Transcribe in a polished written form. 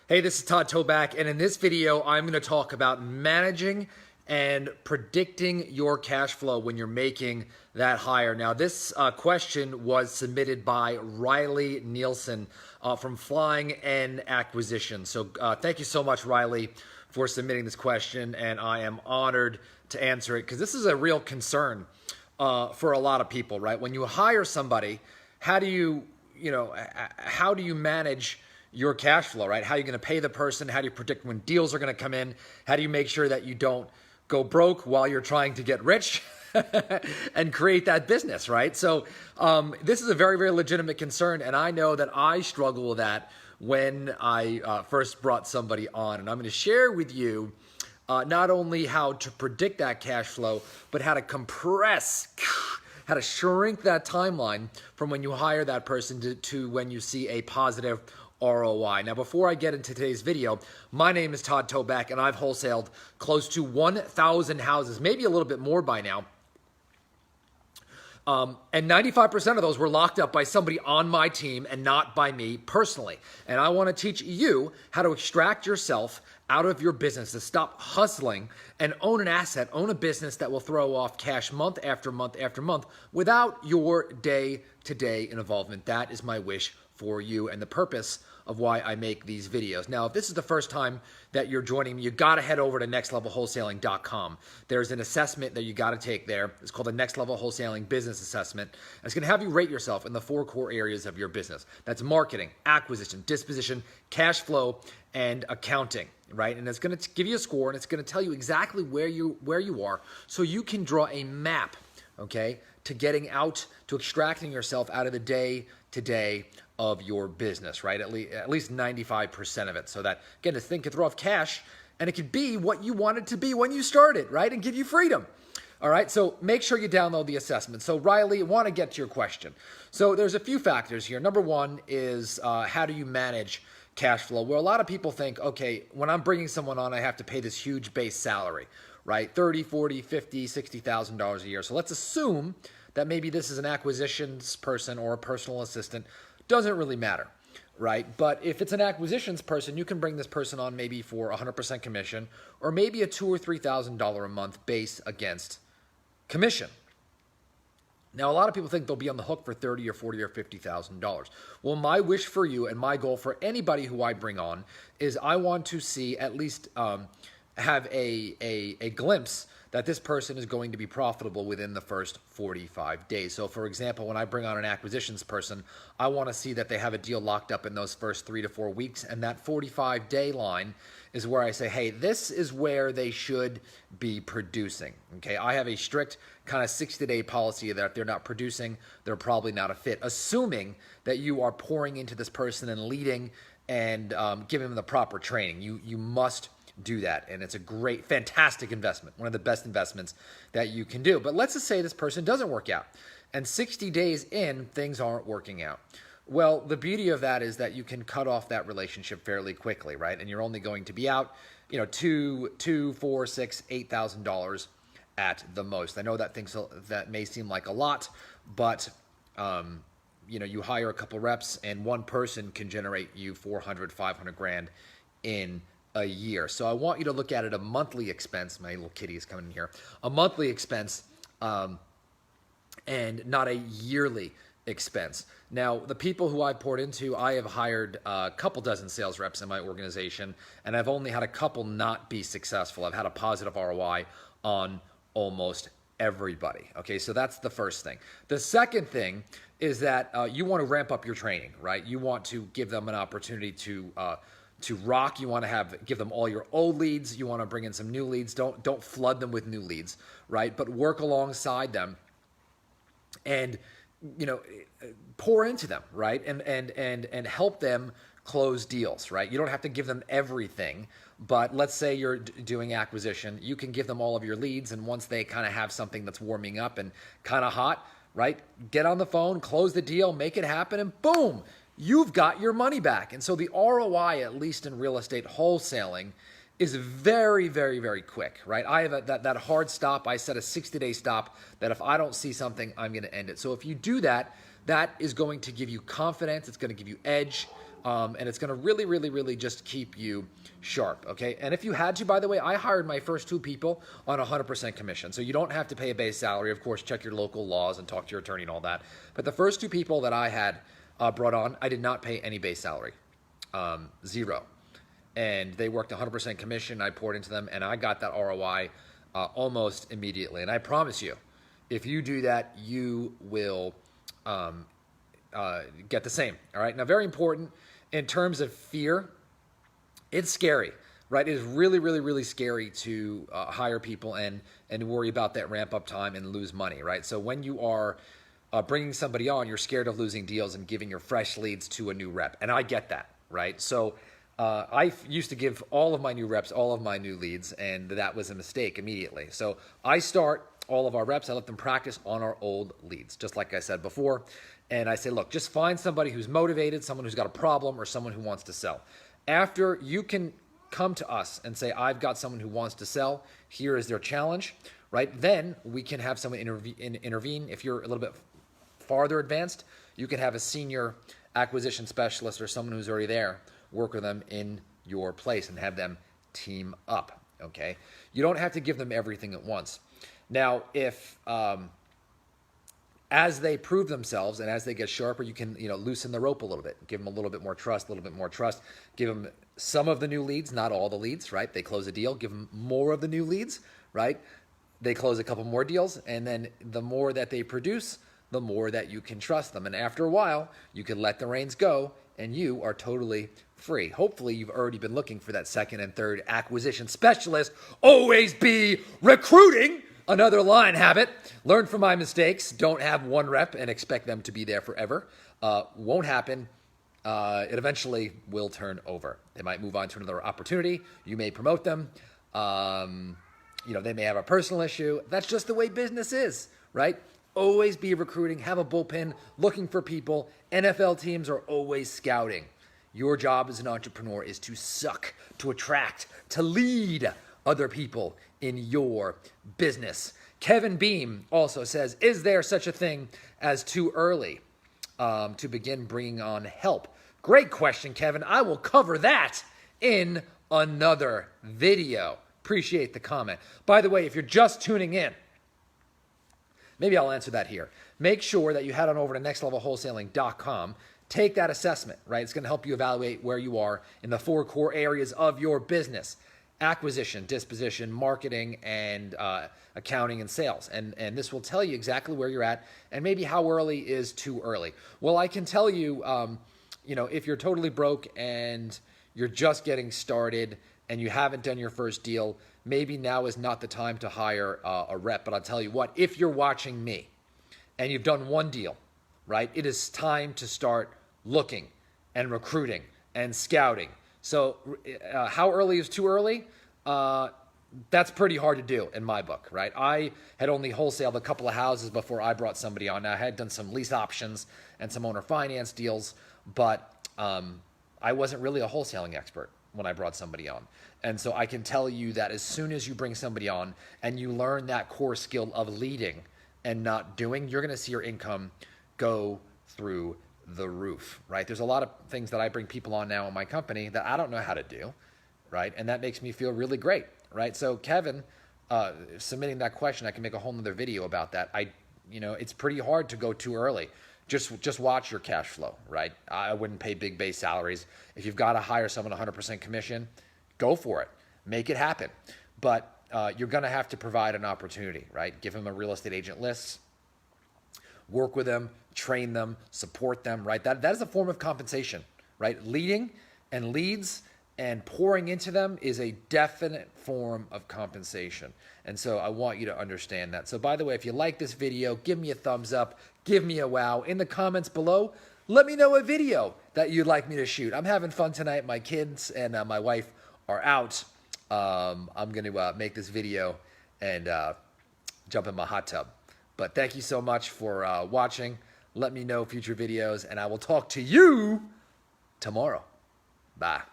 Hey, this is Todd Toback, and in this video, I'm going to talk about managing and predicting your cash flow when you're making that hire. Now, this question was submitted by Riley Nielsen from Flying N Acquisition. So thank you so much, Riley, for submitting this question, and I am honored to answer it because this is a real concern for a lot of people, right? When you hire somebody, how do you manage your cash flow, right? How are you going to pay the person? How do you predict when deals are going to come in? How do you make sure that you don't go broke while you're trying to get rich and create that business, right? So this is a very, very legitimate concern, and I know that I struggle with that when I first brought somebody on. And I'm going to share with you not only how to predict that cash flow, but how to how to shrink that timeline from when you hire that person to when you see a positive ROI. Now, before I get into today's video, my name is Todd Toback, and I've wholesaled close to 1,000 houses, maybe a little bit more by now. And 95% of those were locked up by somebody on my team and not by me personally. And I want to teach you how to extract yourself out of your business, to stop hustling and own an asset, own a business that will throw off cash month after month after month without your day-to-day involvement. That is my wish for you and the purpose of why I make these videos. Now, if this is the first time that you're joining me, you got to head over to nextlevelwholesaling.com. There's an assessment that you got to take there. It's called the Next Level Wholesaling Business Assessment. It's going to have you rate yourself in the 4 core areas of your business. That's marketing, acquisition, disposition, cash flow, and accounting, right? And it's going to give you a score, and it's going to tell you exactly where you are so you can draw a map, okay, to getting out, to extracting yourself out of the day-to-day of your business, right? At least 95% of it. So that, again, this thing could throw off cash, and it could be what you want it to be when you started, right? And give you freedom. All right, so make sure you download the assessment. So Riley, I want to get to your question. So there's a few factors here. Number one is how do you manage cash flow? Well, a lot of people think, okay, when I'm bringing someone on, I have to pay this huge base salary, right? $30, $40, $50, $60,000 a year. So let's assume that maybe this is an acquisitions person or a personal assistant. Doesn't really matter, right? But if it's an acquisitions person, you can bring this person on maybe for 100% commission or maybe a $2,000 or $3,000 a month base against commission. Now, a lot of people think they'll be on the hook for $30,000 or $40,000 or $50,000. Well, my wish for you and my goal for anybody who I bring on is I want to see at least have a glimpse that this person is going to be profitable within the first 45 days. So for example, when I bring on an acquisitions person, I want to see that they have a deal locked up in those first 3 to 4 weeks. And that 45-day line is where I say, hey, this is where they should be producing. Okay, I have a strict kind of 60-day policy that if they're not producing, they're probably not a fit, assuming that you are pouring into this person and leading and giving them the proper training. You must do that, and it's a great, fantastic investment, one of the best investments that you can do. But let's just say this person doesn't work out, and 60 days in, things aren't working out. Well, the beauty of that is that you can cut off that relationship fairly quickly, right? And you're only going to be out, $2, $4, $6, $8,000 at the most. I know that may seem like a lot, but you hire a couple reps, and one person can generate you 400, 500 grand in a year. So I want you to look at it a monthly expense. My little kitty is coming in here. A monthly expense and not a yearly expense. Now, the people who I poured into, I have hired a couple dozen sales reps in my organization, and I've only had a couple not be successful. I've had a positive ROI on almost everybody. Okay, so that's the first thing. The second thing is that you want to ramp up your training, right? You want to give them an opportunity to rock. You want to give them all your old leads. You want to bring in some new leads. Don't flood them with new leads, right? But work alongside them and pour into them, right? And help them close deals, right? You don't have to give them everything, but let's say you're doing acquisition, you can give them all of your leads, and once they kind of have something that's warming up and kind of hot, right? Get on the phone, close the deal, make it happen, and boom, you've got your money back. And so the ROI, at least in real estate wholesaling, is very, very, very quick, right? I have that hard stop. I set a 60-day stop that if I don't see something, I'm going to end it. So if you do that, that is going to give you confidence. It's going to give you edge. And it's going to really, really, really just keep you sharp, okay? And if you had to, by the way, I hired my first 2 people on 100% commission. So you don't have to pay a base salary. Of course, check your local laws and talk to your attorney and all that. But the first 2 people that I had brought on, I did not pay any base salary, 0. And they worked 100% commission. I poured into them, and I got that ROI almost immediately. And I promise you, if you do that, you will get the same. All right. Now, very important in terms of fear, it's scary, right? It is really, really, really scary to hire people and worry about that ramp up time and lose money, right? So when you are bringing somebody on, you're scared of losing deals and giving your fresh leads to a new rep. And I get that, right? So I used to give all of my new reps all of my new leads, and that was a mistake immediately. So I start all of our reps, I let them practice on our old leads, just like I said before. And I say, look, just find somebody who's motivated, someone who's got a problem, or someone who wants to sell. After you can come to us and say, I've got someone who wants to sell, here is their challenge, right? Then we can have someone intervene. If you're a little bit farther advanced, you can have a senior acquisition specialist or someone who's already there work with them in your place and have them team up, okay? You don't have to give them everything at once. Now, if as they prove themselves and as they get sharper, you can loosen the rope a little bit, give them a little bit more trust, give them some of the new leads, not all the leads, right? They close a deal, give them more of the new leads, right? They close a couple more deals, and then the more that they produce, the more that you can trust them. And after a while, you can let the reins go, and you are totally free. Hopefully, you've already been looking for that second and third acquisition specialist. Always be recruiting. Another line habit, learn from my mistakes. Don't have one rep and expect them to be there forever. Won't happen. It eventually will turn over. They might move on to another opportunity. You may promote them. They may have a personal issue. That's just the way business is, right? Always be recruiting, have a bullpen, looking for people. NFL teams are always scouting. Your job as an entrepreneur is to suck, to attract, to lead other people in your business. Kevin Beam also says, is there such a thing as too early to begin bringing on help? Great question, Kevin. I will cover that in another video. Appreciate the comment. By the way, if you're just tuning in, maybe I'll answer that here. Make sure that you head on over to nextlevelwholesaling.com. Take that assessment, right? It's going to help you evaluate where you are in the 4 core areas of your business: acquisition, disposition, marketing, and accounting and sales. And this will tell you exactly where you're at and maybe how early is too early. Well, I can tell you, if you're totally broke and you're just getting started and you haven't done your first deal, maybe now is not the time to hire a rep. But I'll tell you what, if you're watching me and you've done one deal, right, it is time to start looking and recruiting and scouting. So how early is too early? That's pretty hard to do in my book, right? I had only wholesaled a couple of houses before I brought somebody on. Now, I had done some lease options and some owner finance deals, but I wasn't really a wholesaling expert when I brought somebody on. And so I can tell you that as soon as you bring somebody on and you learn that core skill of leading and not doing, you're going to see your income go through the roof, right? There's a lot of things that I bring people on now in my company that I don't know how to do, right? And that makes me feel really great, right? So Kevin, submitting that question, I can make a whole nother video about that. It's pretty hard to go too early. Just watch your cash flow, right? I wouldn't pay big base salaries. If you've got to hire someone 100% commission, go for it. Make it happen. But you're going to have to provide an opportunity, right? Give them a real estate agent list, work with them, train them, support them, right? That is a form of compensation, right? Leading and leads and pouring into them is a definite form of compensation. And so I want you to understand that. So by the way, if you like this video, give me a thumbs up, give me a wow. In the comments below, let me know a video that you'd like me to shoot. I'm having fun tonight. My kids and my wife are out. I'm going to make this video and jump in my hot tub. But thank you so much for watching. Let me know future videos, and I will talk to you tomorrow. Bye.